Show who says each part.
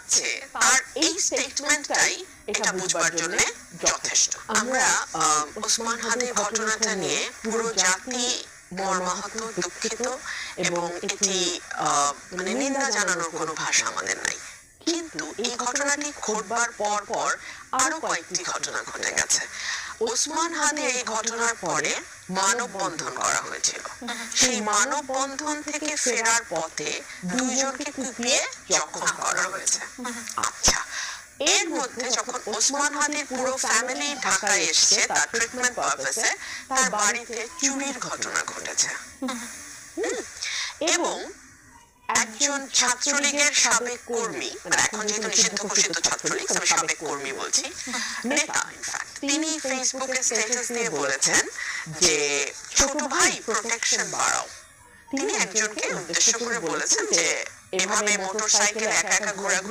Speaker 1: যাচ্ছে তার এই স্টেটমেন্টটাই এটা বুঝবার জন্য যথেষ্ট। আমরা ওসমান হাদির ঘটনাটা নিয়ে পুরো জাতি মর্মাহত, দুঃখিত এবং এটি মানে নিন্দা জানানোর কোনো ভাষা আমাদের নাই। কিন্তু এই ঘটনাটি ঘটবার পর পর আরো কয়েকটি ঘটনা ঘটে গেছে। ওসমান হাদির এই ঘটনার পরে মানববন্ধন করা হয়েছিল। সেই মানববন্ধন থেকে ফেরার পথে দুইজনকে কুপিয়ে জখম করা হয়েছে। আচ্ছা, এর মধ্যে যখন ওসমান হাদির পুরো ফ্যামিলি ঢাকায় এসছে তার ট্রিটমেন্ট পারপাসে, তার বাড়িতে চুরির ঘটনা ঘটেছে এবং একজন ছাত্রলীগের সাবেক কর্মী, মানে এখন যেহেতু নিষিদ্ধ ঘোষিত ছাত্রলীগ, আমি সাবেক কর্মী বলছি, নেতা ইনফ্যাক্ট, তিনি ফেসবুকে স্ট্যাটাস দিয়ে বলেছেন যে ছোট ভাই প্রোটেকশন বাড়াও। তিনি একজনকে উদ্দেশ্য করে বলেছেন যে এভাবে মোটরসাইকেল একা একা ঘোরাঘুরি